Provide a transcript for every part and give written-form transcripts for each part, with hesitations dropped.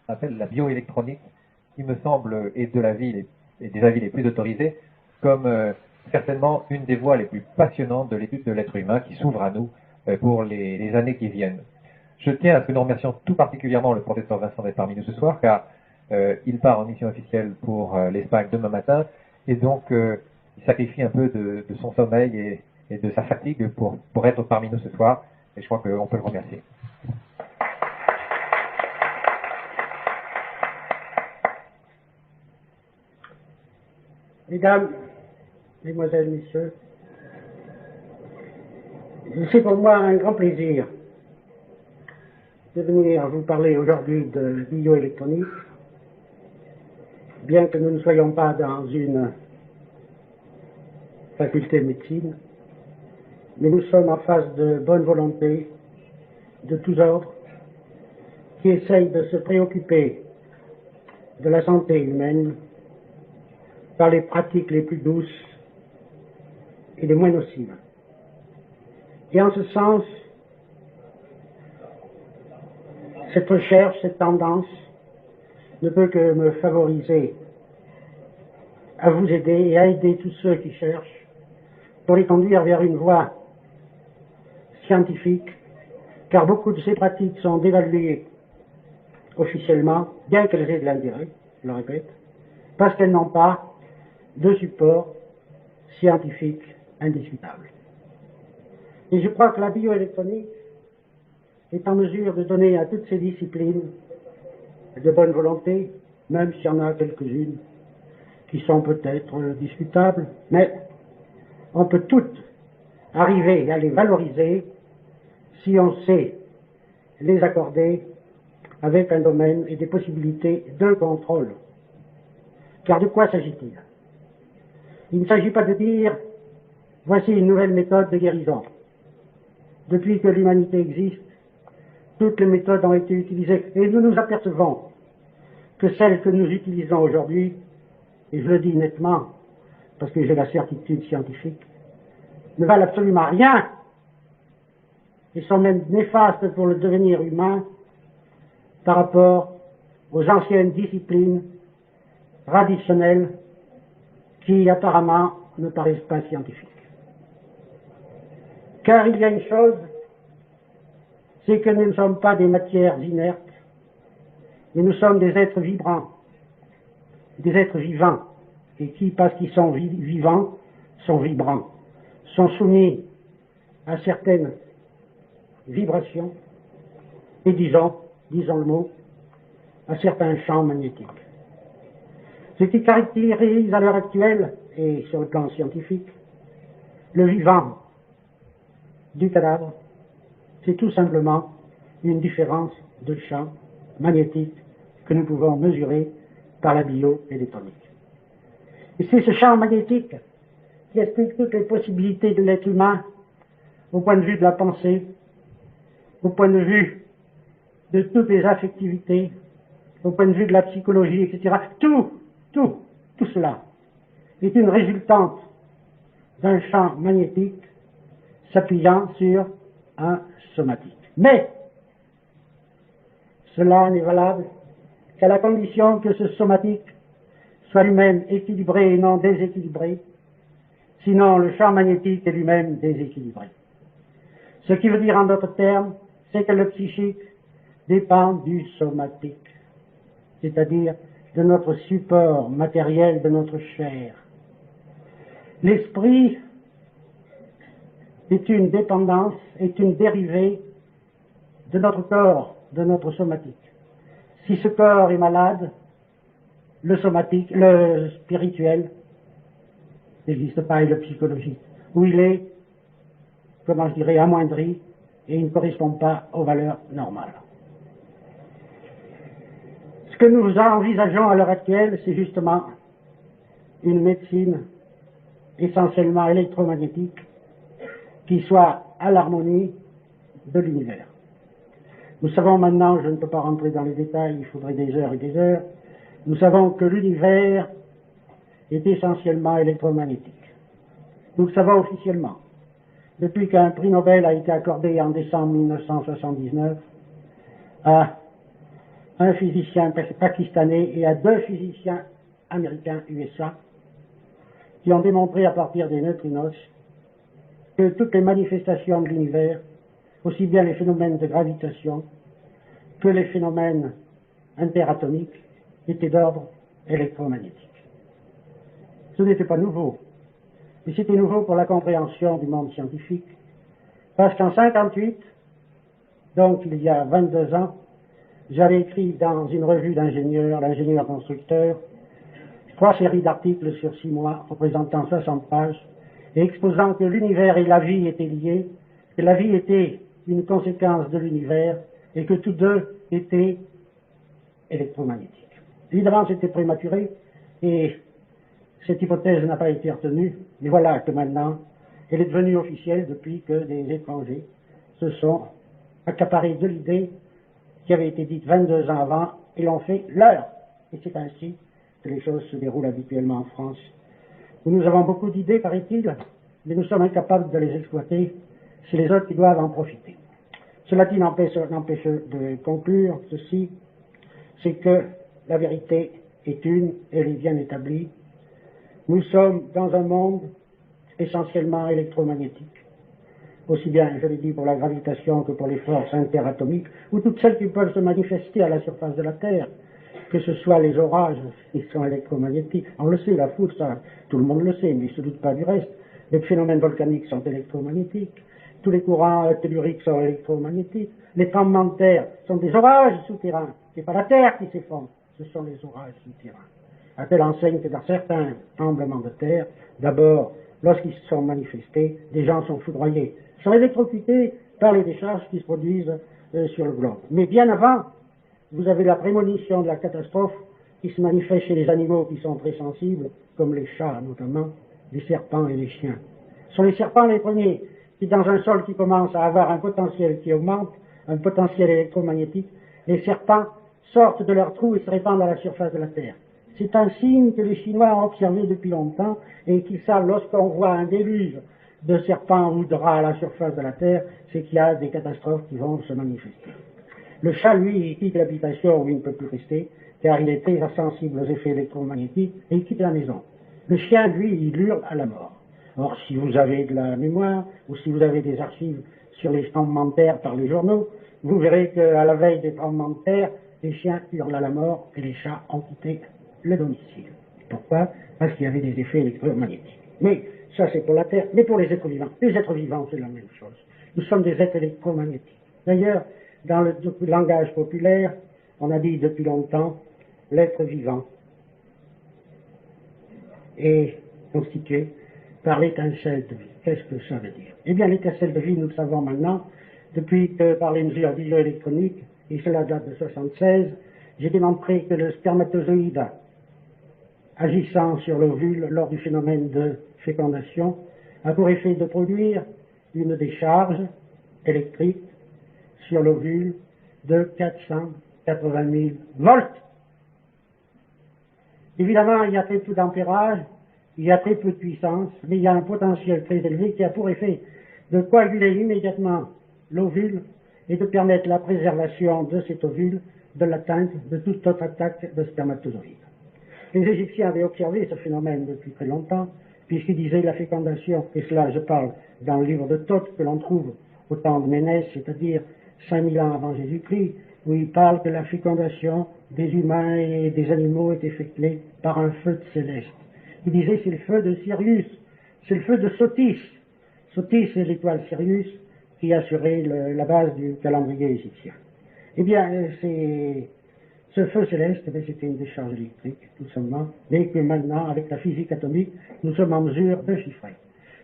appelle la bioélectronique, qui me semble est de l'avis et des avis les plus autorisés, comme certainement une des voies les plus passionnantes de l'étude de l'être humain qui s'ouvre à nous pour les années qui viennent. Je tiens à ce que nous remercions tout particulièrement le professeur Vincent d'être parmi nous ce soir, car il part en mission officielle pour l'Espagne demain matin, et donc il sacrifie un peu de son sommeil et de sa fatigue pour être parmi nous ce soir, et je crois qu'on peut le remercier. Mesdames, Mesdemoiselles, Messieurs, c'est pour moi un grand plaisir de venir vous parler aujourd'hui de bioélectronique, bien que nous ne soyons pas dans une faculté de médecine, mais nous sommes en face de bonne volonté de tous ordres qui essayent de se préoccuper de la santé humaine par les pratiques les plus douces et les moins nocives. Et en ce sens, cette recherche, cette tendance ne peut que me favoriser à vous aider et à aider tous ceux qui cherchent pour les conduire vers une voie scientifique, car beaucoup de ces pratiques sont dévaluées officiellement, bien qu'elles aient de l'intérêt, je le répète, parce qu'elles n'ont pas de support scientifique indiscutable. Et je crois que la bioélectronique est en mesure de donner à toutes ces disciplines de bonne volonté, même s'il y en a quelques-unes qui sont peut-être discutables, mais on peut toutes arriver à les valoriser si on sait les accorder avec un domaine et des possibilités de contrôle. Car de quoi s'agit-il? Il ne s'agit pas de dire voici une nouvelle méthode de guérison. Depuis que l'humanité existe, toutes les méthodes ont été utilisées et nous nous apercevons que celles que nous utilisons aujourd'hui, et je le dis nettement parce que j'ai la certitude scientifique, ne valent absolument rien et sont même néfastes pour le devenir humain par rapport aux anciennes disciplines traditionnelles qui apparemment ne paraissent pas scientifiques. Car il y a une chose, c'est que nous ne sommes pas des matières inertes, mais nous sommes des êtres vibrants, des êtres vivants, et qui, parce qu'ils sont vivants, sont vibrants, sont soumis à certaines vibrations, et disons le mot, à certains champs magnétiques. Ce qui caractérise à l'heure actuelle, et sur le plan scientifique, le vivant du cadavre, c'est tout simplement une différence de champ magnétique que nous pouvons mesurer par la bioélectronique. Et c'est ce champ magnétique qui explique toutes les possibilités de l'être humain au point de vue de la pensée, au point de vue de toutes les affectivités, au point de vue de la psychologie, etc. Tout cela est une résultante d'un champ magnétique s'appuyant sur un somatique. Mais cela n'est valable qu'à la condition que ce somatique soit lui-même équilibré et non déséquilibré, sinon le champ magnétique est lui-même déséquilibré. Ce qui veut dire en d'autres termes, c'est que le psychique dépend du somatique, c'est-à-dire de notre support matériel, de notre chair. L'esprit est une dépendance, est une dérivée de notre corps, de notre somatique. Si ce corps est malade, le somatique, le spirituel n'existe pas, et le psychologique, où il est, comment je dirais, amoindri, et il ne correspond pas aux valeurs normales. Ce que nous envisageons à l'heure actuelle, c'est justement une médecine essentiellement électromagnétique qui soit à l'harmonie de l'univers. Nous savons maintenant, je ne peux pas rentrer dans les détails, il faudrait des heures et des heures, nous savons que l'univers est essentiellement électromagnétique. Nous le savons officiellement. Depuis qu'un prix Nobel a été accordé en décembre 1979 à à un physicien pakistanais et à 2 physiciens américains USA qui ont démontré à partir des neutrinos que toutes les manifestations de l'univers, aussi bien les phénomènes de gravitation que les phénomènes interatomiques, étaient d'ordre électromagnétique. Ce n'était pas nouveau, mais c'était nouveau pour la compréhension du monde scientifique, parce qu'en 1958, donc il y a 22 ans, j'avais écrit dans une revue d'ingénieurs, l'ingénieur constructeur, 3 séries d'articles sur 6 mois, représentant 60 pages, et exposant que l'univers et la vie étaient liés, que la vie était une conséquence de l'univers, et que tous deux étaient électromagnétiques. Évidemment, c'était prématuré, et cette hypothèse n'a pas été retenue, mais voilà que maintenant, elle est devenue officielle depuis que des étrangers se sont accaparés de l'idée qui avait été dite 22 ans avant, et l'ont fait leur. Et c'est ainsi que les choses se déroulent habituellement en France, où nous avons beaucoup d'idées, paraît-il, mais nous sommes incapables de les exploiter, c'est les autres qui doivent en profiter. Cela dit n'empêche de conclure ceci, c'est que la vérité est une, elle est bien établie. Nous sommes dans un monde essentiellement électromagnétique, aussi bien, je l'ai dit, pour la gravitation que pour les forces interatomiques, ou toutes celles qui peuvent se manifester à la surface de la Terre, que ce soit les orages, ils sont électromagnétiques. On le sait, la foudre, ça, tout le monde le sait, mais il ne se doute pas du reste. Les phénomènes volcaniques sont électromagnétiques, tous les courants telluriques sont électromagnétiques, les tremblements de terre sont des orages souterrains. Ce n'est pas la Terre qui s'effondre, ce sont les orages souterrains. À telle enseigne que dans certains tremblements de terre, d'abord, lorsqu'ils se sont manifestés, des gens sont foudroyés, sont électrocutés par les décharges qui se produisent sur le globe. Mais bien avant, vous avez la prémonition de la catastrophe qui se manifeste chez les animaux qui sont très sensibles, comme les chats notamment, les serpents et les chiens. Ce sont les serpents les premiers qui, dans un sol qui commence à avoir un potentiel qui augmente, un potentiel électromagnétique, les serpents sortent de leur trou et se répandent à la surface de la Terre. C'est un signe que les Chinois ont observé depuis longtemps et qu'ils savent, lorsqu'on voit un déluge de serpents ou de rats à la surface de la Terre, c'est qu'il y a des catastrophes qui vont se manifester. Le chat, lui, il quitte l'habitation où il ne peut plus rester, car il est très sensible aux effets électromagnétiques, et il quitte la maison. Le chien, lui, il hurle à la mort. Or, si vous avez de la mémoire, ou si vous avez des archives sur les tremblements de terre par les journaux, vous verrez qu'à la veille des tremblements de terre, les chiens hurlent à la mort et les chats ont quitté le domicile. Pourquoi? Parce qu'il y avait des effets électromagnétiques. Mais ça, c'est pour la Terre, mais pour les êtres vivants. Les êtres vivants, c'est la même chose. Nous sommes des êtres électromagnétiques. D'ailleurs, dans le langage populaire, on a dit depuis longtemps, l'être vivant est constitué par l'étincelle de vie. Qu'est-ce que ça veut dire? Eh bien, l'étincelle de vie, nous le savons maintenant, depuis que par les mesures bioélectroniques, et cela date de 1976, j'ai démontré que le spermatozoïde, agissant sur l'ovule lors du phénomène de fécondation, a pour effet de produire une décharge électrique sur l'ovule de 480 000 volts. Évidemment, il y a très peu d'ampérage, il y a très peu de puissance, mais il y a un potentiel très élevé qui a pour effet de coaguler immédiatement l'ovule et de permettre la préservation de cet ovule de l'atteinte de toute autre attaque de spermatozoïdes. Les Égyptiens avaient observé ce phénomène depuis très longtemps, puisqu'ils disaient la fécondation, et cela je parle dans le livre de Thoth que l'on trouve au temps de Ménès, c'est-à-dire 5000 ans avant Jésus-Christ, où il parle que la fécondation des humains et des animaux est effectuée par un feu céleste. Il disait c'est le feu de Sirius, c'est le feu de Sotis. Sotis, c'est l'étoile Sirius qui assurait la base du calendrier égyptien. Eh bien, ce feu céleste, c'était une décharge électrique, tout simplement, mais que maintenant, avec la physique atomique, nous sommes en mesure de chiffrer.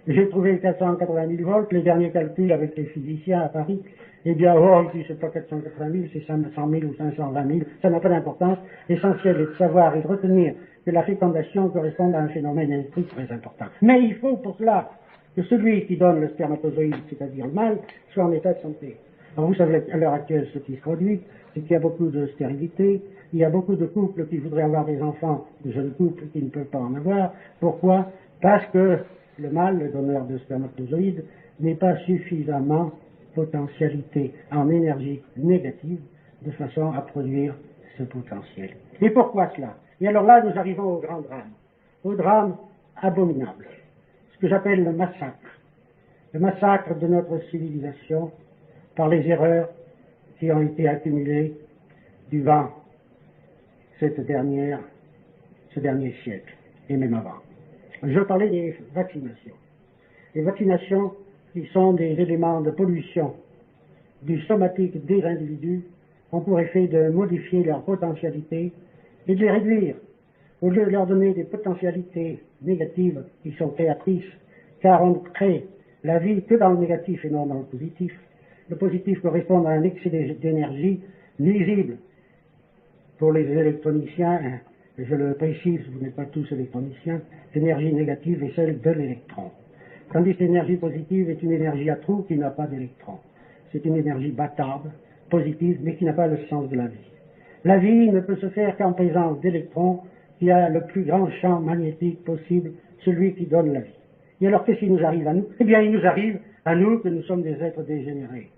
J'ai trouvé 480 000 volts, les derniers calculs avec les physiciens à Paris, eh bien, oh, ici, c'est pas 480 000, c'est 100 000 ou 520 000, ça n'a pas d'importance. L'essentiel est de savoir et de retenir que la fécondation correspond à un phénomène électrique très important. Mais il faut pour cela que celui qui donne le spermatozoïde, c'est-à-dire le mâle, soit en état de santé. Alors vous savez, à l'heure actuelle, ce qui se produit, c'est qu'il y a beaucoup de stérilité, il y a beaucoup de couples qui voudraient avoir des enfants, de jeunes couples qui ne peuvent pas en avoir. Pourquoi? Parce que le mâle, le donneur de spermatozoïdes, n'est pas suffisamment potentialité en énergie négative de façon à produire ce potentiel. Et pourquoi cela? Et alors là, nous arrivons au drame abominable, ce que j'appelle le massacre de notre civilisation par les erreurs qui ont été accumulées durant ce dernier siècle, et même avant. Je parlais des vaccinations. Les vaccinations qui sont des éléments de pollution du somatique des individus ont pour effet de modifier leur potentialité et de les réduire, au lieu de leur donner des potentialités négatives qui sont créatrices, car on ne crée la vie que dans le négatif et non dans le positif. Le positif correspond à un excès d'énergie nuisible pour les électroniciens, je le précise, vous n'êtes pas tous électroniciens, l'énergie négative est celle de l'électron. Tandis que l'énergie positive est une énergie à trous qui n'a pas d'électrons. C'est une énergie bâtarde, positive, mais qui n'a pas le sens de la vie. La vie ne peut se faire qu'en présence d'électrons qui a le plus grand champ magnétique possible, celui qui donne la vie. Et alors qu'est-ce qui nous arrive à nous? Eh bien, il nous arrive à nous que nous sommes des êtres dégénérés.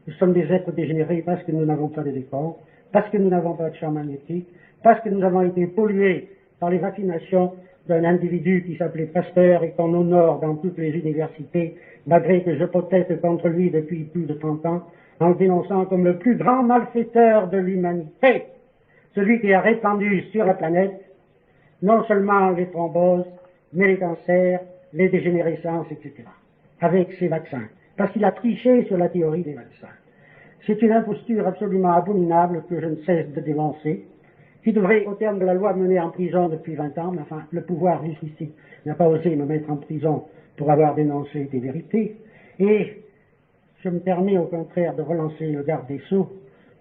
Nous sommes des êtres dégénérés parce que nous n'avons pas d'électrons, parce que nous n'avons pas de champ magnétique, parce que nous avons été pollués par les vaccinations d'un individu qui s'appelait Pasteur et qu'on honore dans toutes les universités, malgré que je proteste contre lui depuis plus de 30 ans, en le dénonçant comme le plus grand malfaiteur de l'humanité, celui qui a répandu sur la planète non seulement les thromboses, mais les cancers, les dégénérescences, etc., avec ses vaccins, parce qu'il a triché sur la théorie des vaccins. C'est une imposture absolument abominable que je ne cesse de dénoncer, qui devrait, au terme de la loi, me mener en prison depuis 20 ans, mais enfin, le pouvoir jusqu'ici n'a pas osé me mettre en prison pour avoir dénoncé des vérités, et je me permets au contraire de relancer le garde des Sceaux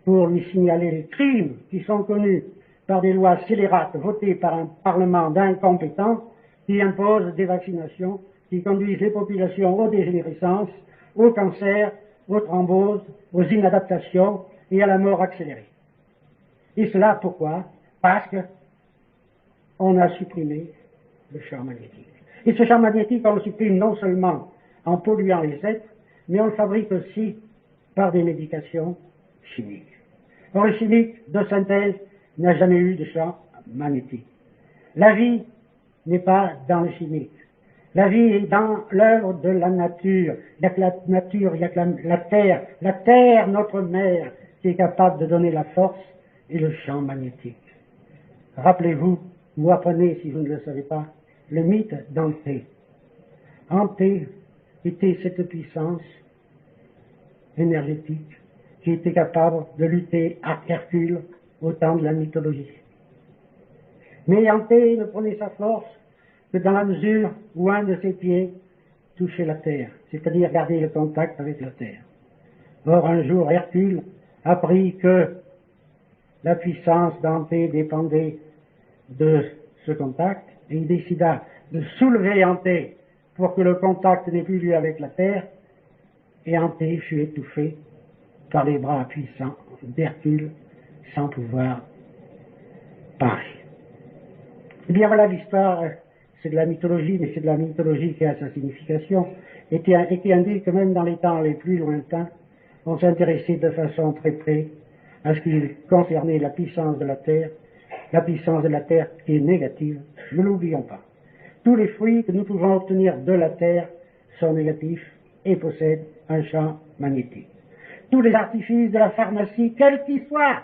pour lui signaler les crimes qui sont connus par des lois scélérates votées par un parlement d'incompétents qui imposent des vaccinations qui conduisent les populations aux dégénérescences, au cancer, aux thromboses, aux inadaptations et à la mort accélérée. Et cela pourquoi? Parce que on a supprimé le champ magnétique. Et ce champ magnétique, on le supprime non seulement en polluant les êtres, mais on le fabrique aussi par des médications chimiques. Or, le chimique de synthèse n'a jamais eu de champ magnétique. La vie n'est pas dans le chimique. La vie est dans l'œuvre de la nature. Il n'y a que la nature, il n'y a que la terre, notre mère, qui est capable de donner la force et le champ magnétique. Rappelez-vous, vous apprenez, si vous ne le savez pas, le mythe d'Anté. Anté était cette puissance énergétique qui était capable de lutter à Hercule au temps de la mythologie. Mais Anté ne prenait sa force que dans la mesure où un de ses pieds touchait la terre, c'est-à-dire garder le contact avec la terre. Or, un jour, Hercule apprit que la puissance d'Anté dépendait de ce contact, et il décida de soulever Anté pour que le contact n'ait plus lieu avec la terre, et Anté fut étouffé par les bras puissants d'Hercule sans pouvoir parler. Eh bien voilà l'histoire, c'est de la mythologie, mais c'est de la mythologie qui a sa signification, et qui indique que même dans les temps les plus lointains, on s'intéressait de façon très près à ce qui concernait la puissance de la terre qui est négative, ne l'oublions pas. Tous les fruits que nous pouvons obtenir de la terre sont négatifs et possèdent un champ magnétique. Tous les artifices de la pharmacie, quels qu'ils soient,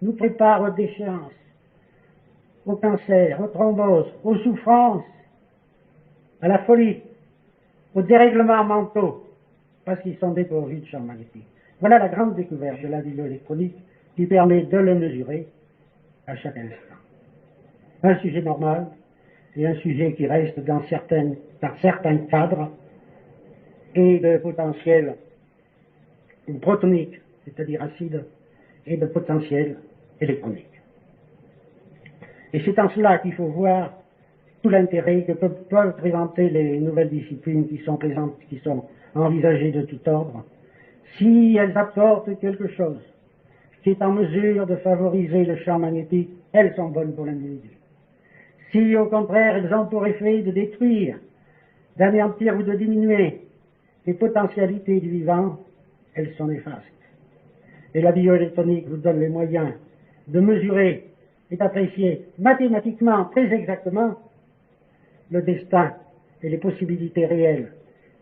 nous préparent aux déchéances, au cancer, aux thromboses, aux souffrances, à la folie, aux dérèglements mentaux, parce qu'ils sont dépourvus de champ magnétique. Voilà la grande découverte de la bioélectronique qui permet de le mesurer à chaque instant. Un sujet normal et un sujet qui reste dans certains cadres et de potentiel protonique, c'est-à-dire acide, et de potentiel électronique. Et c'est en cela qu'il faut voir tout l'intérêt que peuvent présenter les nouvelles disciplines qui sont présentes, qui sont envisagées de tout ordre, si elles apportent quelque chose qui est en mesure de favoriser le champ magnétique, elles sont bonnes pour l'individu. Si au contraire elles ont pour effet de détruire, d'anéantir ou de diminuer les potentialités du vivant, elles sont néfastes. Et la bioélectronique vous donne les moyens de mesurer et d'apprécier mathématiquement, très exactement, le destin et les possibilités réelles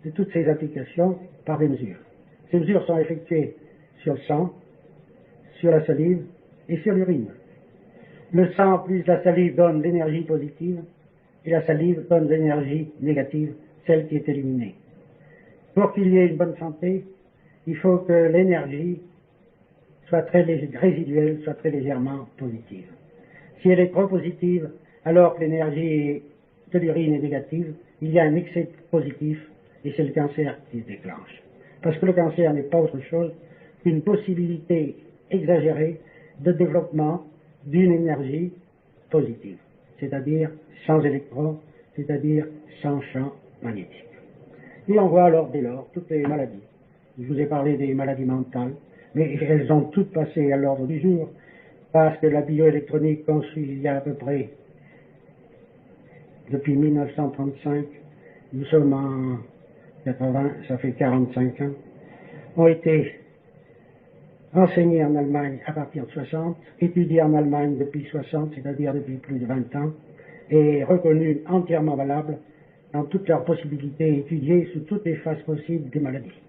de toutes ces applications par des mesures. Ces mesures sont effectuées sur le sang, sur la salive et sur l'urine. Le sang plus la salive donne l'énergie positive et la salive donne l'énergie négative, celle qui est éliminée. Pour qu'il y ait une bonne santé, il faut que l'énergie soit très résiduelle, soit très légèrement positive. Si elle est trop positive, alors que l'énergie de l'urine est négative, il y a un excès positif et c'est le cancer qui se déclenche. Parce que le cancer n'est pas autre chose qu'une possibilité exagérée de développement d'une énergie positive, c'est-à-dire sans électrons, c'est-à-dire sans champ magnétique. Et on voit alors dès lors toutes les maladies. Je vous ai parlé des maladies mentales, mais elles ont toutes passé à l'ordre du jour, parce que la bioélectronique conçue il y a à peu près, depuis 1935, nous sommes en 80, ça fait 45 ans, ont été enseignés en Allemagne à partir de 60, étudiés en Allemagne depuis 60, c'est-à-dire depuis plus de 20 ans, et reconnus entièrement valables dans toutes leurs possibilités, étudiés sous toutes les phases possibles des maladies.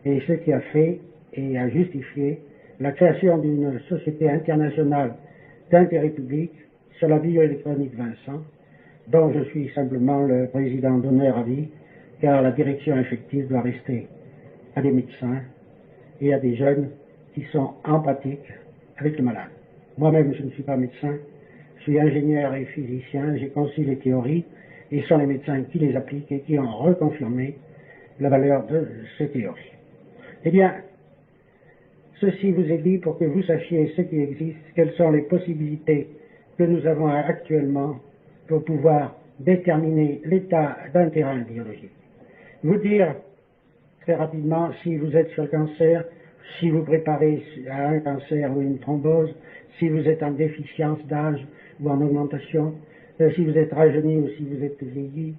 Et ce qui a fait et a justifié la création d'une société internationale d'intérêt public sur la bioélectronique Vincent, dont je suis simplement le président d'honneur à vie, car la direction effective doit rester à des médecins et à des jeunes qui sont empathiques avec le malade. Moi-même, je ne suis pas médecin, je suis ingénieur et physicien, j'ai conçu les théories, et ce sont les médecins qui les appliquent et qui ont reconfirmé la valeur de ces théories. Eh bien, ceci vous est dit pour que vous sachiez ce qui existe, quelles sont les possibilités que nous avons actuellement pour pouvoir déterminer l'état d'un terrain biologique. Vous dire très rapidement si vous êtes sur le cancer, si vous préparez à un cancer ou une thrombose, si vous êtes en déficience d'âge ou en augmentation, si vous êtes rajeuni ou si vous êtes vieilli,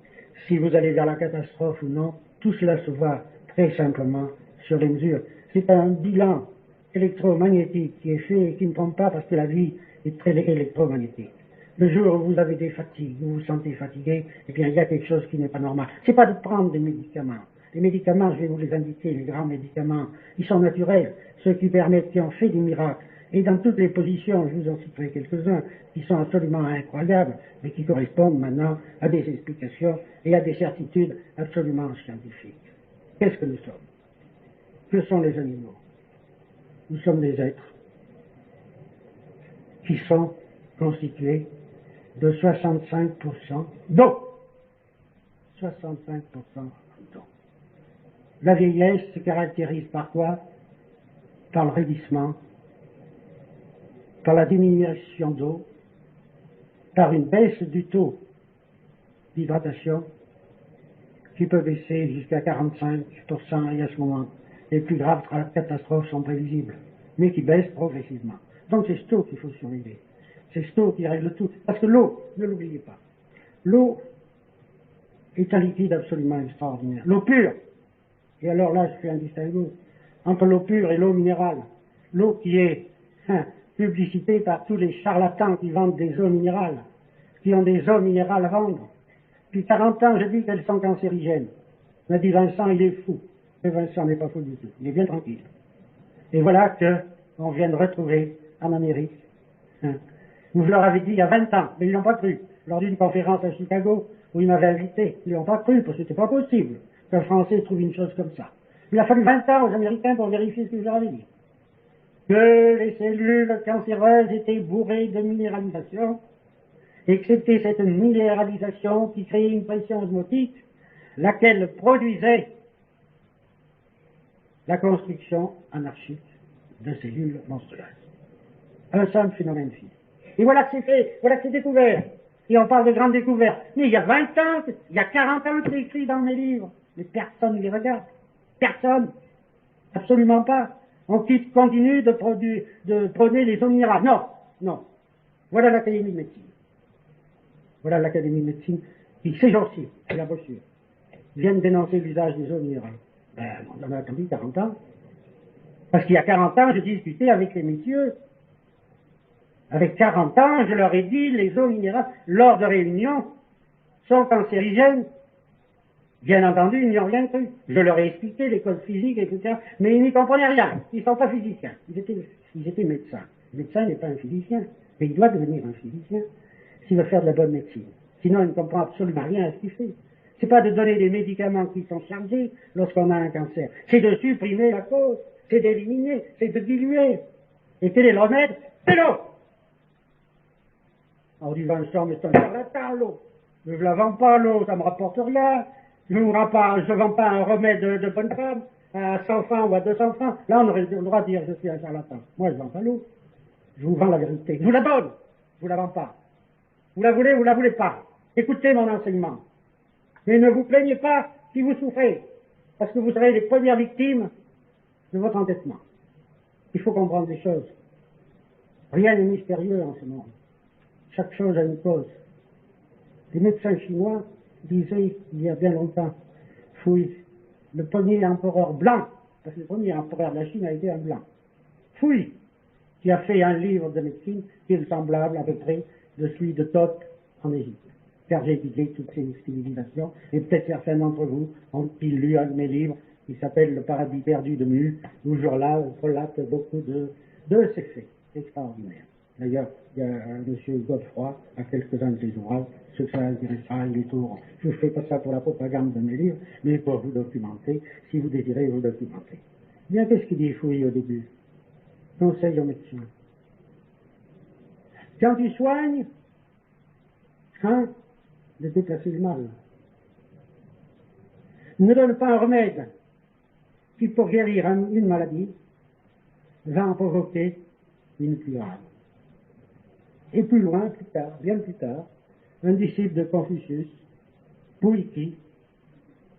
si vous allez vers la catastrophe ou non, tout cela se voit très simplement sur les mesures. C'est un bilan électromagnétique qui est fait et qui ne trompe pas parce que la vie est très électromagnétique. Le jour où vous avez des fatigues, vous vous sentez fatigué, eh bien il y a quelque chose qui n'est pas normal. C'est pas de prendre des médicaments. Les médicaments, je vais vous les indiquer, les grands médicaments, ils sont naturels, ceux qui permettent, qui ont fait des miracles. Et dans toutes les positions, je vous en citerai quelques-uns, qui sont absolument incroyables, mais qui correspondent maintenant à des explications et à des certitudes absolument scientifiques. Qu'est-ce que nous sommes? Que sont les animaux? Nous sommes des êtres qui sont constitués de 65% d'eau. 65% d'eau. La vieillesse se caractérise par quoi? Par le raidissement, par la diminution d'eau, par une baisse du taux d'hydratation qui peut baisser jusqu'à 45%, et à ce moment, les plus graves catastrophes sont prévisibles, mais qui baissent progressivement. Donc c'est cette eau qu'il faut surveiller. C'est cette eau qui règle tout. Parce que l'eau, ne l'oubliez pas, l'eau est un liquide absolument extraordinaire. L'eau pure, et alors là je fais un distinguo entre l'eau pure et l'eau minérale. L'eau qui est publicitée par tous les charlatans qui vendent des eaux minérales, qui ont des eaux minérales à vendre. Depuis 40 ans, je dis qu'elles sont cancérigènes. On a dit Vincent, il est fou. Mais Vincent n'est pas fou du tout. Il est bien tranquille. Et voilà qu'on vient de retrouver en Amérique. Vous leur avez dit il y a 20 ans, mais ils n'ont pas cru. Lors d'une conférence à Chicago, où ils m'avaient invité, ils n'ont pas cru, parce que c'était pas possible qu'un Français trouve une chose comme ça. Il a fallu 20 ans aux Américains pour vérifier ce que je leur avais dit. Que les cellules cancéreuses étaient bourrées de minéralisation, et que c'était cette minéralisation qui créait une pression osmotique, laquelle produisait la construction anarchique de cellules monstrueuses. Un simple phénomène physique. Et voilà que c'est fait, voilà que c'est découvert. Et on parle de grandes découvertes. Mais il y a 20 ans, il y a 40 ans que c'est écrit dans mes livres. Mais personne ne les regarde. Personne. Absolument pas. On continue de prôner les eaux minérales. Non, non. Voilà l'Académie de médecine. Voilà l'Académie de médecine qui, ces jours-ci, la brochure, viennent dénoncer l'usage des eaux minérales. Ben, on en a attendu 40 ans. Parce qu'il y a 40 ans, j'ai discuté avec les messieurs Avec 40 ans, je leur ai dit, les eaux minérales, lors de réunions, sont cancérigènes. Bien entendu, ils n'y ont rien cru. Je leur ai expliqué les codes physiques, etc. Mais ils n'y comprenaient rien. Ils ne sont pas physiciens. Ils étaient médecins. Le médecin n'est pas un physicien. Mais il doit devenir un physicien s'il veut faire de la bonne médecine. Sinon, il ne comprend absolument rien à ce qu'il fait. C'est pas de donner des médicaments qui sont chargés lorsqu'on a un cancer. C'est de supprimer la cause. C'est d'éliminer. C'est de diluer. Et quel est le remède? C'est l'eau. On dit, Vincent, mais c'est un charlatan, l'eau. Je ne la vends pas, l'eau, ça ne me rapporte rien. Je ne vends pas un remède de bonne femme à 100 francs ou à 200 francs. Là, on aurait le droit de dire je suis un charlatan. Moi, je ne vends pas l'eau. Je vous vends la vérité. Je vous la donne. Je vous la vends pas. Vous la voulez, vous la voulez pas. Écoutez mon enseignement. Mais ne vous plaignez pas si vous souffrez. Parce que vous serez les premières victimes de votre endettement. Il faut comprendre des choses. Rien n'est mystérieux en ce monde. Chaque chose a une cause. Les médecins chinois disaient, il y a bien longtemps, Fouille, le premier empereur blanc, parce que le premier empereur de la Chine a été un blanc, Fouille, qui a fait un livre de médecine qui est semblable à peu près de celui de Thoth en Égypte. Car j'ai étudié toutes ces civilisations, et peut-être certains d'entre vous ont-ils lu un de mes livres qui s'appelle Le paradis perdu de Mu, où je relate beaucoup de ces faits extraordinaires. D'ailleurs, il y a M. Godefroy, à quelques-uns de ses ouvrages, ceux que ça intéressera, il est au... Je ne fais pas ça pour la propagande de mes livres, mais pour vous documenter, si vous désirez vous documenter. Bien, qu'est-ce qu'il dit Fouille au début? Conseil aux médecins. Quand tu soignes, crains de déplacer le mal. Ne donne pas un remède qui, pour guérir une maladie, va en provoquer une plus grave. Et plus loin, plus tard, bien plus tard, un disciple de Confucius, Puyi,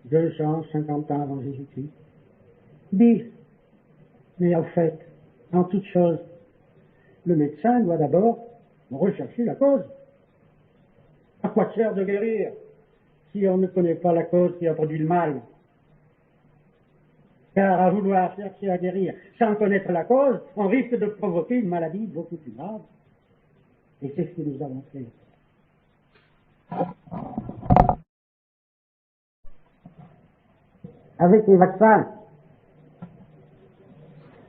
250 ans avant Jésus-Christ, dit, mais en fait, en toute chose, le médecin doit d'abord rechercher la cause. À quoi sert de guérir si on ne connaît pas la cause qui a produit le mal? Car à vouloir chercher à guérir sans connaître la cause, on risque de provoquer une maladie beaucoup plus grave. Et c'est ce que nous avons fait. Avec les vaccins,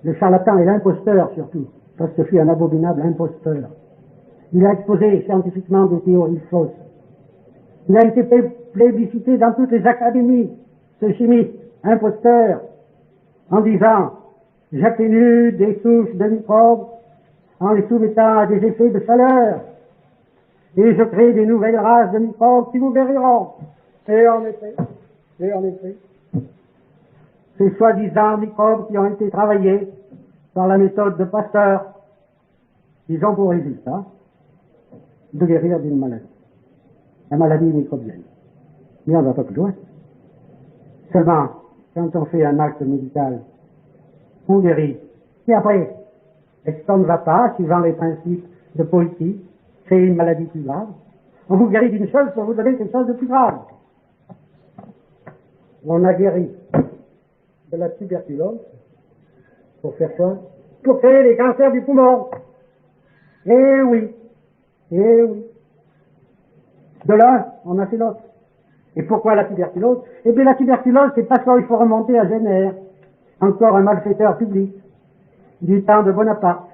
le charlatan et l'imposteur surtout, parce que je suis un abominable imposteur. Il a exposé scientifiquement des théories fausses. Il a été plébiscité dans toutes les académies, ce chimiste, imposteur, en disant « j'atténue des souches de microbes en les soumettant à des effets de chaleur, et je crée des nouvelles races de microbes qui vous guériront. » Et en effet, ces soi-disant microbes qui ont été travaillés par la méthode de Pasteur, ils ont pour résultat de guérir d'une maladie, la maladie microbienne. Mais on ne va pas plus loin. Seulement, quand on fait un acte médical, on guérit. Et après, est-ce qu'on ne va pas, suivant les principes de politique, créer une maladie plus grave? On vous guérit d'une chose pour vous donner quelque chose de plus grave. On a guéri de la tuberculose. Pour faire quoi? Pour créer les cancers du poumon. Eh oui. De l'un, on a fait l'autre. Et pourquoi la tuberculose? Eh bien, la tuberculose, c'est parce qu'il faut remonter à Jenner, encore un malfaiteur public, du temps de Bonaparte.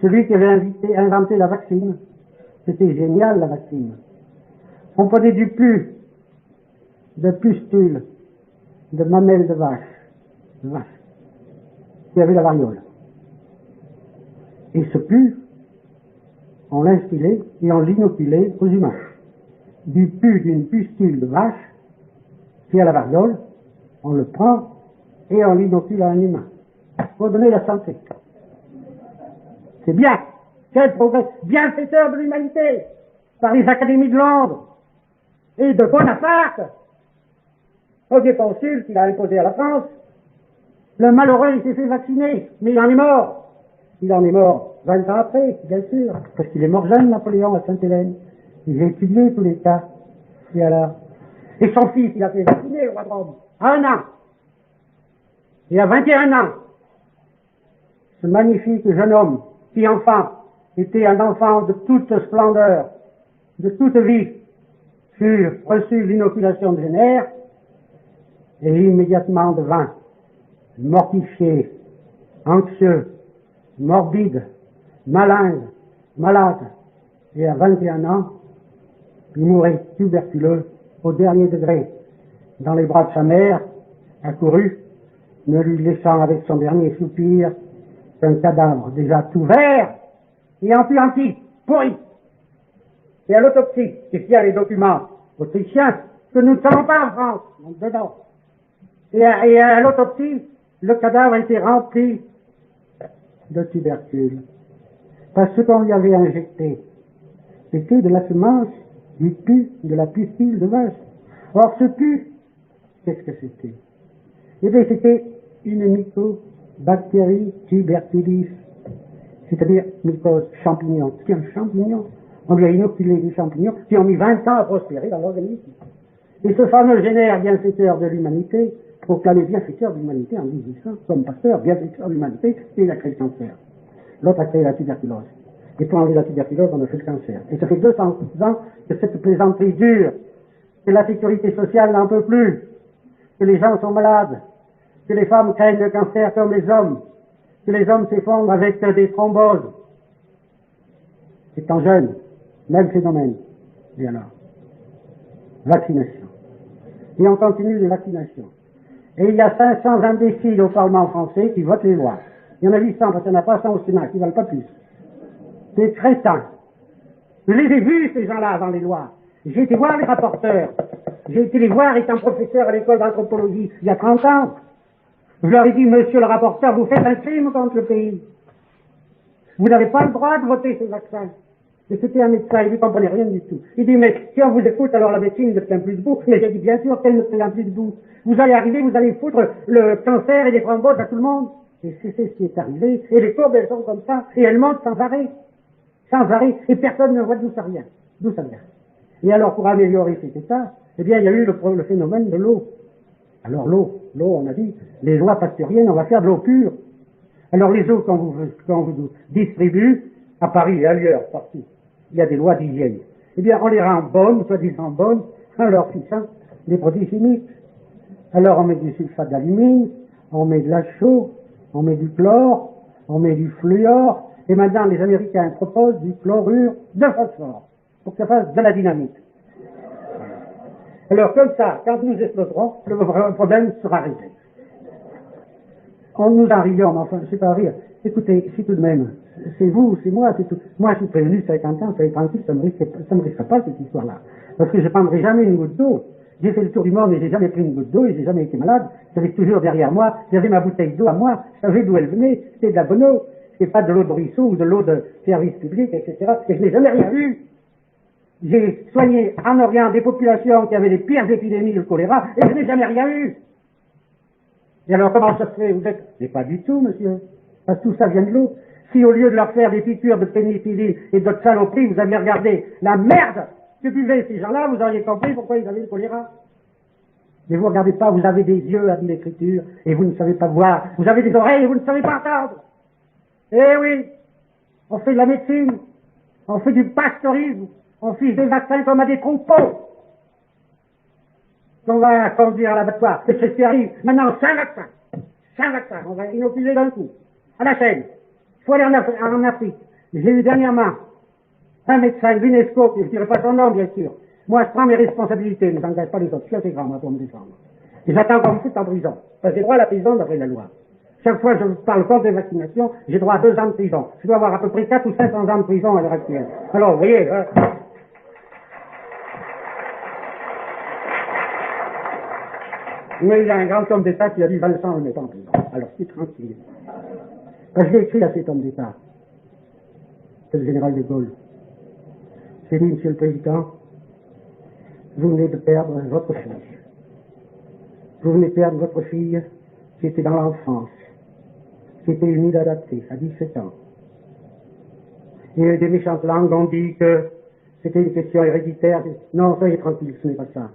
Celui qui avait inventé la vaccine. C'était génial, la vaccine. On prenait du pus, de pustules, de mamelles de vache, qui avait la variole. Et ce pus, on l'instillait et on l'inoculait aux humains. Du pus d'une pustule de vache qui a la variole, on le prend et on l'inocule à un humain pour donner la santé. C'est bien. Quel progrès bienfaiteur de l'humanité par les académies de Londres et de Bonaparte. Premier consul qu'il a imposé à la France, le malheureux il s'est fait vacciner, mais il en est mort. Il en est mort 20 ans après, bien sûr, parce qu'il est mort jeune, Napoléon, à Sainte-Hélène. Il a étudié tous les cas. Et alors, et son fils, il a fait vacciner au roi de Rome, à 1 an. Et à 21 ans, ce magnifique jeune homme, qui enfant, était un enfant de toute splendeur, de toute vie, fut reçu l'inoculation de Jenner et immédiatement devint mortifié, anxieux, morbide, malade, et à 21 ans, il mourait tuberculeux au dernier degré, dans les bras de sa mère, accourue, ne lui laissant avec son dernier soupir qu'un cadavre déjà tout vert et empuanti, pourri. Et à l'autopsie, qui tient les documents autrichiens, que nous ne savons pas en France, donc dedans. Et à l'autopsie, le cadavre était rempli de tubercules. Parce que qu'on lui avait injecté, c'était de la semence du pus, de la pustule de vache. Or, ce pus, qu'est-ce que c'était? Eh bien, c'était une mycobactérie tuberculis, c'est-à-dire mycose champignon. C'est un champignon. On lui a inoculé du champignon qui ont mis 20 ans à prospérer dans l'organisme. Et ce fameux Jenner, bienfaiteur de l'humanité, proclamé bienfaiteur de l'humanité en 1800, comme Pasteur, bienfaiteur de l'humanité, et il a créé le cancer. L'autre a créé la tuberculose. Et pour enlever la tuberculose, on a fait le cancer. Et ça fait 200 ans que cette plaisanterie dure, que la sécurité sociale n'en peut plus, que les gens sont malades, que les femmes craignent le cancer comme les hommes, que les hommes s'effondrent avec des thromboses. Étant jeune, même phénomène. Et alors, vaccination. Et on continue les vaccinations. Et il y a 500 imbéciles au Parlement français qui votent les lois. Il y en a 800 parce qu'il n'y en a pas 100 au Sénat, qui ne valent pas plus. Des crétins. Je les ai vus, ces gens-là, avant les lois. J'ai été voir les rapporteurs. J'ai été les voir étant professeur à l'école d'anthropologie il y a 30 ans. Je leur ai dit, monsieur le rapporteur, vous faites un crime contre le pays. Vous n'avez pas le droit de voter ces vaccins. Et c'était un médecin, il ne comprenait rien du tout. Il dit, mais si on vous écoute, alors la médecine ne tient plus debout. Mais j'ai dit, bien sûr qu'elle ne tient plus debout. Vous allez arriver, vous allez foutre le cancer et les thromboses à tout le monde. Et c'est ce qui est arrivé. Et les courbes, elles sont comme ça. Et elles montent sans arrêt. Sans arrêt. Et personne ne voit d'où ça vient. D'où ça vient. Et alors, pour améliorer cet état, eh bien, il y a eu le phénomène de l'eau. Alors, l'eau, on a dit, les lois pasteuriennes, on va faire de l'eau pure. Alors, les eaux qu'on vous distribue, à Paris et ailleurs, partout, il y a des lois d'hygiène. Eh bien, on les rend bonnes, soi-disant bonnes, en leur fixant des produits chimiques. Alors, on met du sulfate d'alumine, on met de la chaux, on met du chlore, on met du fluor, et maintenant, les Américains proposent du chlorure de phosphore, pour que ça fasse de la dynamite. Alors, comme ça, quand nous exploserons, le problème sera réglé. On nous en riant, mais enfin, c'est pas rire. Écoutez, si tout de même, c'est vous, c'est moi, c'est tout. Moi, je suis prévenu, 50 ans, soyez tranquille, ça me risquerait pas cette histoire-là. Parce que je prendrai jamais une goutte d'eau. J'ai fait le tour du monde et j'ai jamais pris une goutte d'eau et j'ai jamais été malade. J'avais toujours derrière moi, j'avais ma bouteille d'eau à moi, je savais d'où elle venait, c'était de la bonne eau. C'était pas de l'eau de ruisseau ou de l'eau de service public, etc. Et je n'ai jamais rien eu. J'ai soigné en Orient des populations qui avaient les pires épidémies de choléra et je n'ai jamais rien eu. Et alors comment ça se fait? Vous êtes... Mais pas du tout, monsieur. Parce que tout ça vient de l'eau. Si au lieu de leur faire des piqûres de pénicilline et d'autres saloperies, vous aviez regardé la merde que buvaient ces gens-là, vous auriez compris pourquoi ils avaient le choléra. Mais vous regardez pas, vous avez des yeux, a dit l'Écriture, et vous ne savez pas voir. Vous avez des oreilles et vous ne savez pas entendre. Eh oui, on fait de la médecine, on fait du pasteurisme, on fiche des vaccins comme à des troupeaux. On va conduire à l'abattoir. C'est ce qui arrive. Maintenant, 5 vaccins. On va inoculer d'un coup. À la chaîne. Il faut aller en Afrique. J'ai eu dernièrement un médecin de l'UNESCO, je ne dirai pas son nom, bien sûr. Moi, je prends mes responsabilités, je n'engage pas les autres. Je suis assez grand, moi, pour me défendre. Et j'attends qu'on me foute en prison. Parce que j'ai droit à la prison d'après la loi. Chaque fois que je parle contre les vaccinations, j'ai droit à 2 ans de prison. Je dois avoir à peu près 400 ou 500 ans de prison à l'heure actuelle. Alors, vous voyez... Mais il y a un grand homme d'État qui a dit Vincent le met en prison. Alors, c'est tranquille. Parce que j'ai écrit à cet homme d'État, c'est le général de Gaulle. J'ai dit, Monsieur le Président, vous venez de perdre votre fille. Vous venez de perdre votre fille qui était dans l'enfance, qui était une adaptée à 17 ans. Et des méchantes langues ont dit que c'était une question héréditaire. Non, soyez tranquille, ce n'est pas ça.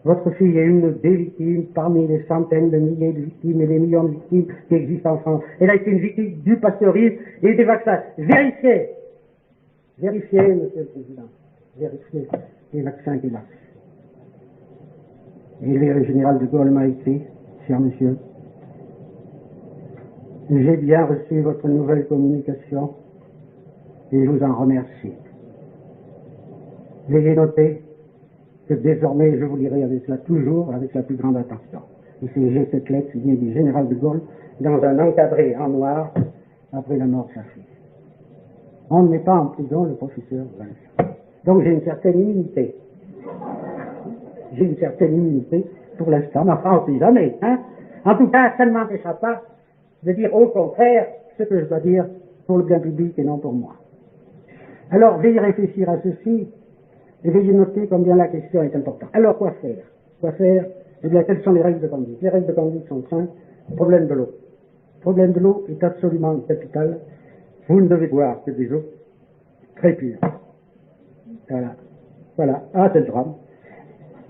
Votre fille est une des victimes parmi les centaines de milliers de victimes et les millions de victimes qui existent en France. Elle a été une victime du pasteurisme et des vaccins. Vérifiez Vérifiez, Monsieur le Président, vérifiez les vaccins qu'il a fait. Et le général de Gaulle m'a écrit, cher monsieur, j'ai bien reçu votre nouvelle communication et je vous en remercie. Veuillez noter que désormais je vous lirai toujours avec la plus grande attention. Et j'ai cette lettre qui vient du général de Gaulle dans un encadré en noir après la mort de sa fille. On ne met pas en prison le professeur Vincent. Donc j'ai une certaine immunité. J'ai une certaine immunité pour l'instant, mais enfin on ne sait jamais. Hein? En tout cas, ça ne m'empêchera pas de dire au contraire ce que je dois dire pour le bien public et non pour moi. Alors, veuillez réfléchir à ceci et veuillez noter combien la question est importante. Alors, quoi faire? Quoi faire? Eh bien, quelles sont les règles de conduite? Les règles de conduite sont simples. Problème de l'eau. Le problème de l'eau est absolument capital. Vous ne devez boire que des eaux très pures. Voilà. Voilà. Ah, c'est le drame.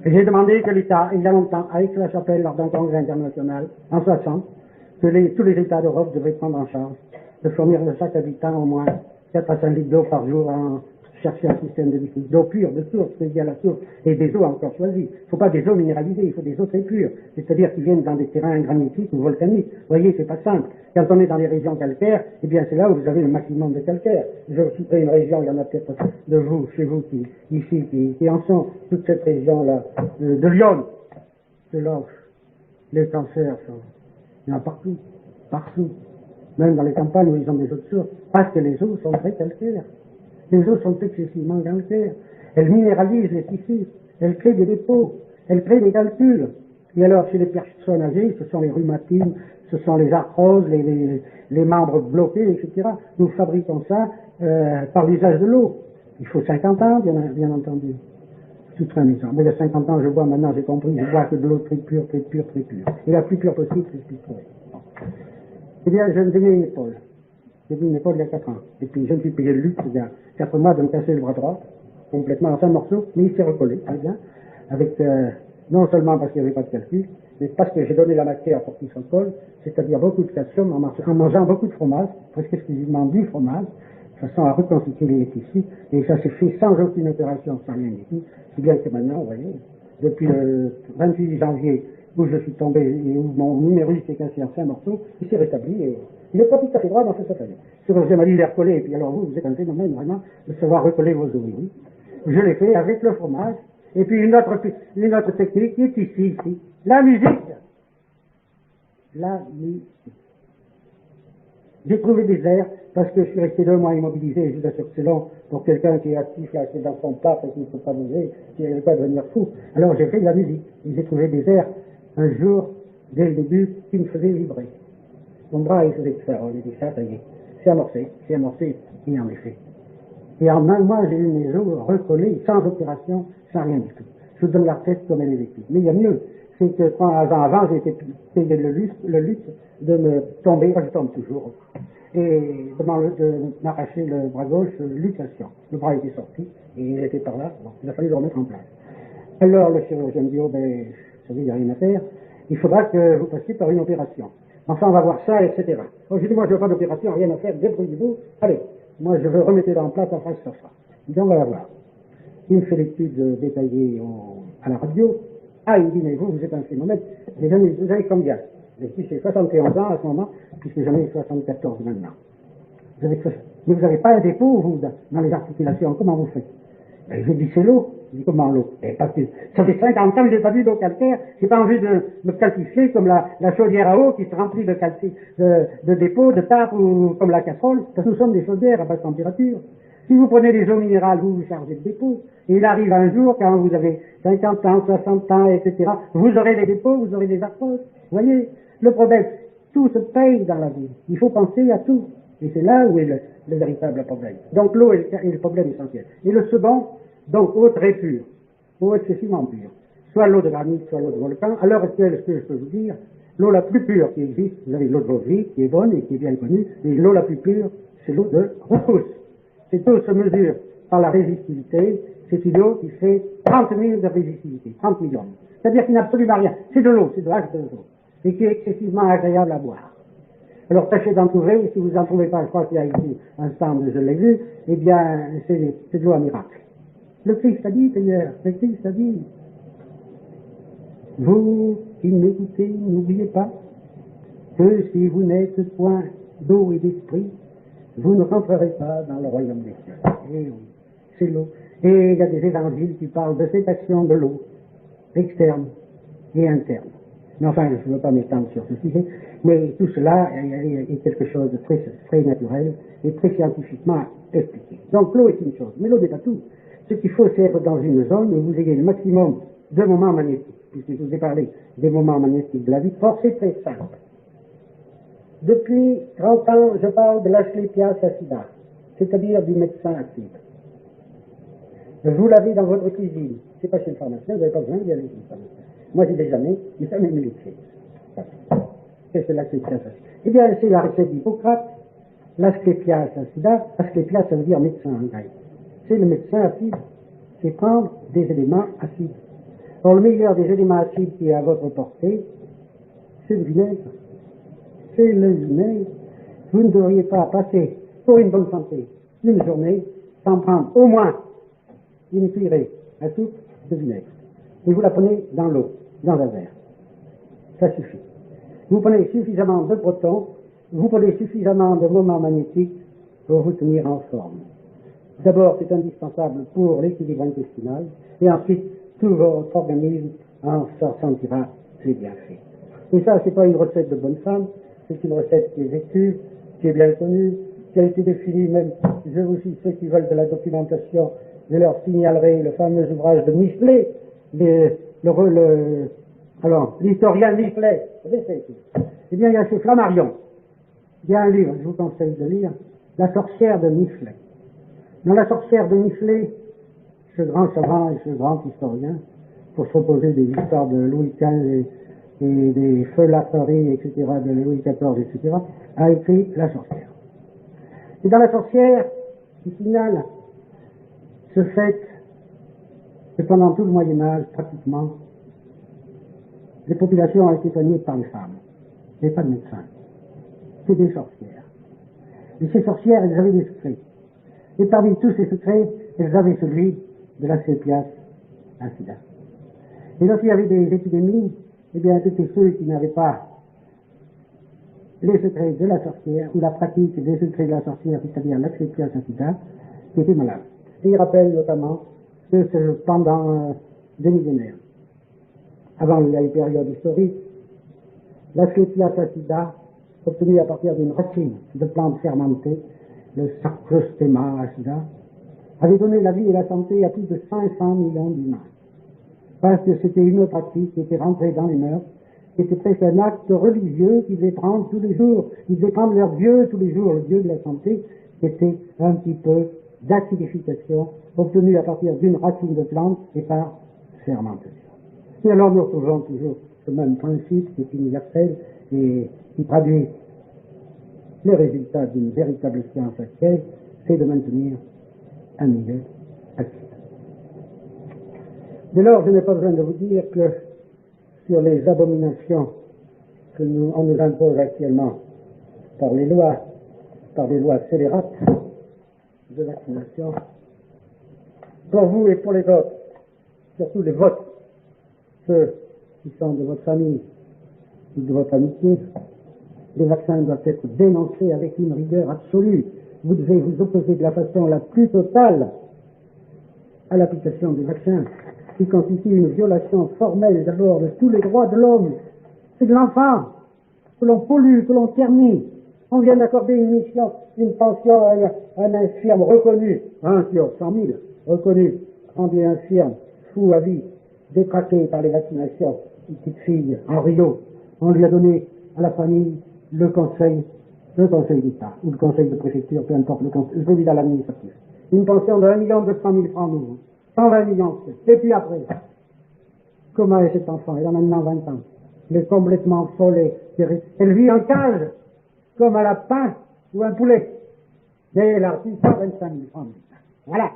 J'ai demandé que l'État, il y a longtemps, à Aix-la-Chapelle, lors d'un congrès international, en 60, que tous les États d'Europe devraient prendre en charge de fournir à chaque habitant au moins 4 à 5 litres d'eau par jour en chercher un système de diffusion d'eau pure, de source, c'est à la source, et des eaux encore choisies. Il ne faut pas des eaux minéralisées, il faut des eaux très pures, c'est-à-dire qui viennent dans des terrains granitiques ou volcaniques. Vous voyez, c'est pas simple. Quand on est dans les régions calcaires, eh bien c'est là où vous avez le maximum de calcaire. Je citerai une région, il y en a peut-être de vous, chez vous, qui en sont, toute cette région-là, de Lyon, de l'Orge. Les cancers sont, il y en a partout, partout. Même dans les campagnes où ils ont des eaux de source, parce que les eaux sont très calcaires. Les eaux sont excessivement calcaires. Elles minéralisent les tissus, elles créent des dépôts, elles créent des calculs. Et alors, chez les personnes âgées, ce sont les rhumatismes, ce sont les arthroses, les membres bloqués, etc. Nous fabriquons ça par l'usage de l'eau. Il faut 50 ans, bien entendu. C'est très amusant. Mais il y a 50 ans, je bois, maintenant j'ai compris, je bois que de l'eau très pure, très pure, très pure. Et la plus pure possible, c'est ce qu'il faut. Eh bien, je me donnais une épaule. J'ai mis une épaule il y a 4 ans. Et puis, je me suis payé le luxe, il y a 4 mois, de me casser le bras droit, complètement en 5 morceaux, mais il s'est recollé, très bien, avec, non seulement parce qu'il n'y avait pas de calcul, mais parce que j'ai donné la matière pour qu'il se recolle, c'est-à-dire beaucoup de calcium en mangeant beaucoup de fromage, presque exclusivement du fromage, de façon à reconstituer les tissus, et ça s'est fait sans aucune opération, sans rien du tout, si bien que maintenant, vous voyez, depuis le 28 janvier, où je suis tombé et où mon numérus s'est cassé en 5 morceaux, il s'est rétabli et il n'est pas tout à fait droit dans cette affaire. Le chirurgien m'a dit, il est recollé, et puis alors vous êtes un phénomène vraiment de savoir recoller vos os. Oui. Je l'ai fait avec le fromage, et puis une autre technique qui est ici, la musique. La musique. J'ai trouvé des airs, parce que je suis resté 2 mois immobilisé, et je vous assure que c'est long pour quelqu'un qui est actif, là, c'est dans son taf et qui ne peut pas bouger, qui n'arrive pas à devenir fou. Alors j'ai fait de la musique, et j'ai trouvé des airs, un jour, dès le début, qui me faisaient vibrer. Mon bras, il faisait tout ça, on a dit ça, ça y est, c'est amorcé, et en effet. Et en un mois, j'ai eu mes os recollés, sans opération, sans rien du tout. Je vous donne la recette comme elle est vécue. Mais il y a mieux, c'est que avant, j'ai été payé le luxe de me tomber, je tombe toujours, et de m'arracher le bras gauche, luxation. Le bras était sorti, et il était par là, bon, il a fallu le remettre en place. Alors le chirurgien me dit, oh ben, vous savez, il n'y a rien à faire, il faudra que vous passiez par une opération. Enfin, on va voir ça, etc. Donc, j'ai dit, moi, je veux pas d'opération, rien à faire, débrouillez-vous. Allez, moi, je veux remettre en place en face sur ça. Il dit, on va la voir. Il me fait l'étude détaillée à la radio. Ah, il me dit, mais vous êtes un phénomène. Vous avez combien? Je dis, j'ai 71 ans à ce moment, puisque j'en ai 74 maintenant. Mais vous n'avez pas un dépôt, vous, dans les articulations, comment vous faites? Et je dis, c'est l'eau. Je dis, comment l'eau? Parce que ça fait 50 ans que j'ai pas vu d'eau calcaire, j'ai pas envie de me calcifier comme la chaudière à eau qui se remplit de dépôts, de tapes, ou comme la casserole, parce que nous sommes des chaudières à basse température. Si vous prenez des eaux minérales, vous chargez de dépôts, et il arrive un jour, quand vous avez 50 ans, 60 ans, etc., vous aurez des dépôts, vous aurez des arthroses. Vous voyez, le problème, tout se paye dans la vie. Il faut penser à tout. Et c'est là où est le véritable problème. Donc l'eau est le problème essentiel. Et le second, donc eau très pure, eau excessivement pure. Soit l'eau de granit, soit l'eau de volcan. À l'heure actuelle, ce que je peux vous dire, l'eau la plus pure qui existe, vous avez l'eau de Vaudeville, qui est bonne et qui est bien connue, et l'eau la plus pure, c'est l'eau de Rouscousse. Cette eau se mesure par la résistivité, c'est une eau qui fait 30 000 de résistivité, 30 millions. C'est-à-dire qu'il n'y a absolument rien. C'est de l'eau, c'est de H2O, et qui est excessivement agréable à boire. Alors tâchez d'en trouver, si vous n'en trouvez pas, je crois qu'il y a ici un stand, je l'ai vu, eh bien, c'est de l'eau à miracle. Le Christ a dit, Seigneur, le Christ a dit, vous qui m'écoutez, n'oubliez pas que si vous n'êtes point d'eau et d'esprit, vous ne rentrerez pas dans le royaume des cieux. Et oui, c'est l'eau. Et il y a des évangiles qui parlent de cette action de l'eau, externe et interne. Mais enfin, je ne veux pas m'étendre sur ce sujet, mais tout cela est quelque chose de très, très naturel et très scientifiquement expliqué. Donc l'eau est une chose, mais l'eau n'est pas tout. Ce qu'il faut, c'est être dans une zone où vous ayez le maximum de moments magnétiques, puisque je vous ai parlé des moments magnétiques de la vie. Or, c'est très simple. Depuis 30 ans, je parle de l'Asclepias acida, c'est-à-dire du médecin acide. Vous l'avez dans votre cuisine. C'est pas chez le pharmacien, vous n'avez pas besoin d'y aller chez le pharmacien. Moi, j'y vais jamais me l'écrit. Qu'est-ce que l'Asclepias acida? Eh bien, c'est la recette d'Hippocrate. L'Asclepias acida, Asclepias, ça veut dire médecin en grec. C'est le médecin acide. C'est prendre des éléments acides. Or, le meilleur des éléments acides qui est à votre portée, c'est le vinaigre. C'est le vinaigre. Vous ne devriez pas passer, pour une bonne santé, une journée sans prendre au moins une cuillerée à soupe de vinaigre. Et vous la prenez dans l'eau, dans un verre. Ça suffit. Vous prenez suffisamment de protons, vous prenez suffisamment de moments magnétiques pour vous tenir en forme. D'abord, c'est indispensable pour l'équilibre intestinal, et ensuite, tout votre organisme en sentira les bienfaits. Et ça, c'est pas une recette de bonne femme, c'est une recette qui est vécue, qui est bien connue, qui a été définie même, je vous cite ceux qui veulent de la documentation, je leur signalerai le fameux ouvrage de Michelet, l'historien Michelet. Eh bien, il y a chez Flammarion, il y a un livre, je vous conseille de lire, La sorcière de Michelet. Dans La sorcière de Michelet, ce grand savant et ce grand historien, pour se reposer des histoires de Louis XV et des folâtreries, etc., de Louis XIV, etc., a écrit La sorcière. Et dans La sorcière, il signale ce fait que pendant tout le Moyen-Âge, pratiquement, les populations ont été soignées par les femmes, et pas de médecins. C'est des sorcières. Et ces sorcières, elles avaient des secrets. Et parmi tous ces secrets, elles avaient celui de l'Asclepias acida. Et lorsqu'il y avait des épidémies, eh bien, c'était ceux qui n'avaient pas les secrets de la sorcière, ou la pratique des secrets de la sorcière, c'est-à-dire l'Asclepias acida, qui étaient malades. Et il rappelle notamment que pendant des millénaires, avant la période historique, l'Asclepias acida, obtenue à partir d'une racine de plantes fermentées, le Sarcostema acida, avait donné la vie et la santé à plus de 500 millions d'humains. Parce que c'était une pratique qui était rentrée dans les mœurs, qui était presque un acte religieux qu'ils devaient prendre tous les jours. Ils devaient prendre leur Dieu tous les jours, le Dieu de la santé, qui était un petit peu d'acidification obtenue à partir d'une racine de plante et par fermentation. Et alors nous retrouvons toujours ce même principe qui est universel et qui traduit les résultats d'une véritable science actuelle, c'est de maintenir un milieu acide. Dès lors, je n'ai pas besoin de vous dire que sur les abominations que on nous impose actuellement par des lois scélérates de vaccination, pour vous et pour les autres, surtout les vôtres, ceux qui sont de votre famille ou de votre amitié, les vaccins doivent être dénoncés avec une rigueur absolue. Vous devez vous opposer de la façon la plus totale à l'application des vaccins, qui constitue une violation formelle d'abord de tous les droits de l'homme. C'est de l'enfant que l'on pollue, que l'on ternit. On vient d'accorder une pension à un infirme reconnu, sur 100 000, reconnu, rendu infirme, fou à vie, détraqué par les vaccinations, une petite fille en Rio. On lui a donné à la famille le conseil d'État, ou le conseil de préfecture, peu importe, le président administratif. Une pension de 1 200 000 francs nouveaux. 120 millions. Et puis après, comment est cet enfant? Elle a maintenant 20 ans. Elle est complètement folle. Elle vit en cage, comme un lapin ou un poulet. Et elle a reçu 125 000 francs. Voilà.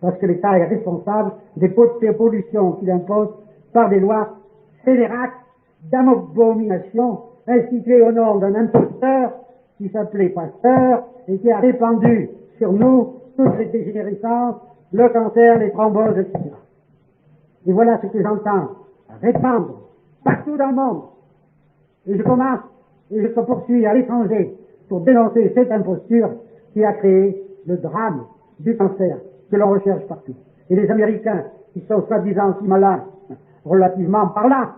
Parce que l'État est responsable des pollutions qu'il impose par des lois scélérates, d'abomination, institué au nom d'un imposteur qui s'appelait Pasteur et qui a répandu sur nous toutes les dégénérescences, le cancer, les thromboses, etc. Et voilà ce que j'entends répandre partout dans le monde. Et je commence et je poursuis à l'étranger pour dénoncer cette imposture qui a créé le drame du cancer que l'on recherche partout. Et les Américains, qui sont soi-disant si malins, relativement parlant,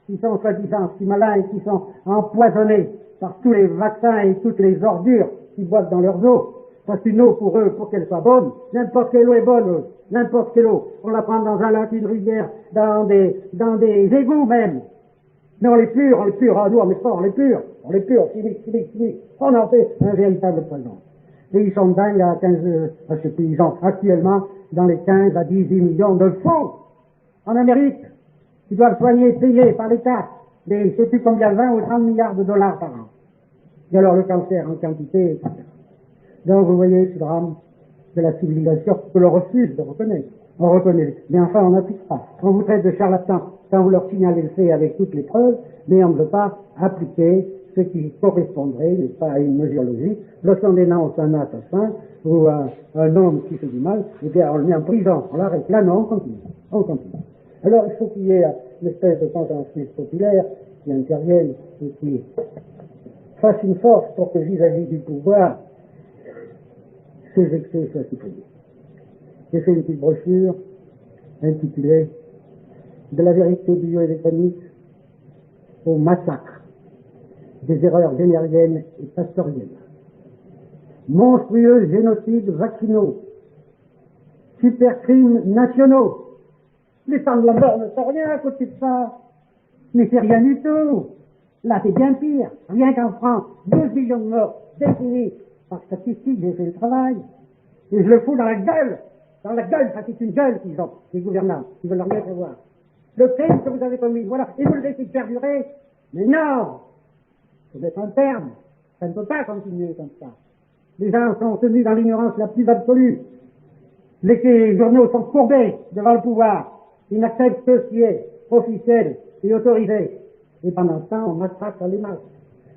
qui sont soi-disant si malins et qui sont empoisonnés par tous les vaccins et toutes les ordures qu'ils boivent dans leurs eaux, parce qu'une eau pour eux, pour qu'elle soit bonne, n'importe quelle eau est bonne, n'importe quelle eau. On la prend dans un lac, une rivière, dans des égouts même. Mais on les pure, ah nous on est fort, on les pure, chimique. On en fait un véritable poison. Et ils sont dingues à 15, à ce qu'ils ont actuellement dans les 15 à 18 millions de fous en Amérique, qui doivent soigner, payés par l'État, des, je ne sais plus combien, 20 ou 30 milliards de dollars par an. Et alors le cancer en quantité, etc. Donc vous voyez ce drame de la civilisation que l'on refuse de reconnaître. On reconnaît, mais enfin on n'applique pas. On vous traite de charlatans quand vous leur signalez le fait avec toutes les preuves, mais on ne veut pas appliquer ce qui correspondrait, n'est-ce pas, à une mesure logique. Lorsqu'on dénonce un assassin ou un homme qui fait du mal, eh bien on le met en prison, on l'arrête. Là non, on continue. Alors il faut qu'il y ait une espèce de consensus populaire qui intervienne et qui fasse une force pour que vis-à-vis du pouvoir, ces excès soient supprimés. J'ai fait une petite brochure intitulée « De la vérité bioélectronique au massacre des erreurs vénériennes et pastoriennes. Monstrueux génocides vaccinaux, supercrimes nationaux. Les temps de la mort ne sont rien à côté de ça. Mais c'est rien du tout. Là, c'est bien pire. Rien qu'en France, 2 millions de morts définis par statistique, j'ai fait le travail. Et je le fous dans la gueule. Dans la gueule, ça c'est une gueule qu'ils ont, les gouvernants, qui veulent rien savoir. Le crime que vous avez commis, voilà, et vous le laissez perdurer. Mais non! Il faut mettre un terme. Ça ne peut pas continuer comme ça. Les gens sont tenus dans l'ignorance la plus absolue. Les journaux sont courbés devant le pouvoir. Ils n'acceptent que ce qui est officiel et autorisé. Et pendant ce temps, on massacre les masses.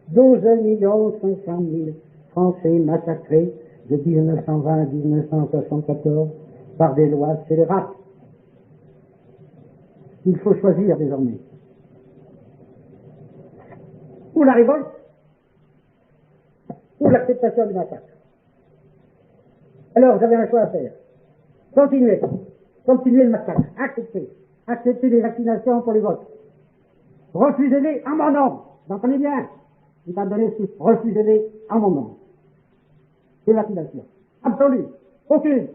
12 500 000 Français massacrés de 1920 à 1974 par des lois scélérates. Il faut choisir désormais. Ou la révolte, ou l'acceptation du massacre. Alors, vous avez un choix à faire. Continuez le massacre. Acceptez les vaccinations pour les votes. Refusez-les en mon nom. Vous entendez bien? Étant donné ce refusez-les en mon nom. Les vaccinations. Absolue. Aucune.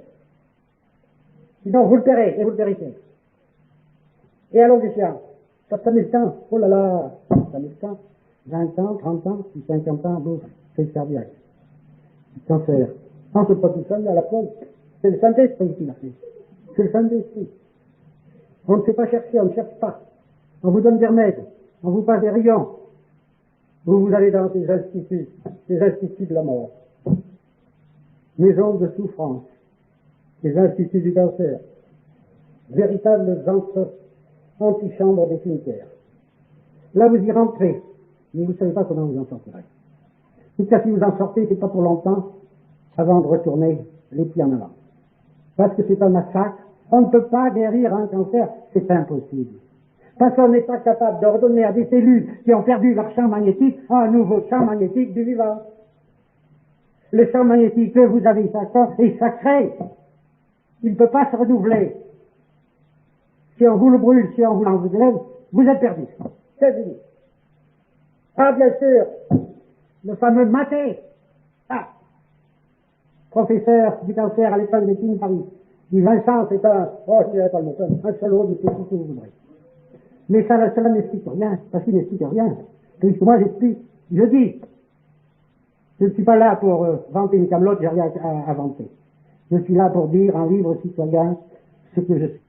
Sinon, vous le paierez, et vous le périssez. Et à longue échéance. Ça met le temps. Oh là là, ça met le temps. 20 ans, 30 ans, puis 50 ans, bouf, c'est cardiaque. Le cancer. Non, c'est pas tout seul, à la preuve. C'est le Saint-Esprit qui l'a fait. C'est le Saint-Esprit. On ne sait pas chercher, on ne cherche pas. On vous donne des remèdes, on vous passe des rayons. Vous allez dans ces instituts de la mort. Maisons de souffrance, les instituts du cancer, véritables antichambres des cimetières. Là, vous y rentrez, mais vous ne savez pas comment vous en sortirez. En tout cas, si vous en sortez, c'est pas pour longtemps avant de retourner les pieds en avant. Parce que c'est un massacre. On ne peut pas guérir un cancer, c'est impossible. Parce qu'on n'est pas capable de redonner à des cellules qui ont perdu leur champ magnétique un nouveau champ magnétique du vivant. Le champ magnétique que vous avez est sacré. Il ne peut pas se renouveler. Si on vous le brûle, si on vous l'enlève, vous êtes perdu. C'est fini. Ah, bien sûr, le fameux Maté, professeur du cancer à l'école de médecine de Paris, dit Vincent, c'est je ne dirais pas le mot, un salaud du petit que vous voudrez. Mais ça n'explique rien, parce qu'il n'explique rien. Puisque moi j'explique, je dis, je ne suis pas là pour vanter une camelote, j'ai rien à vanter. Je suis là pour dire en libre citoyen ce que je suis.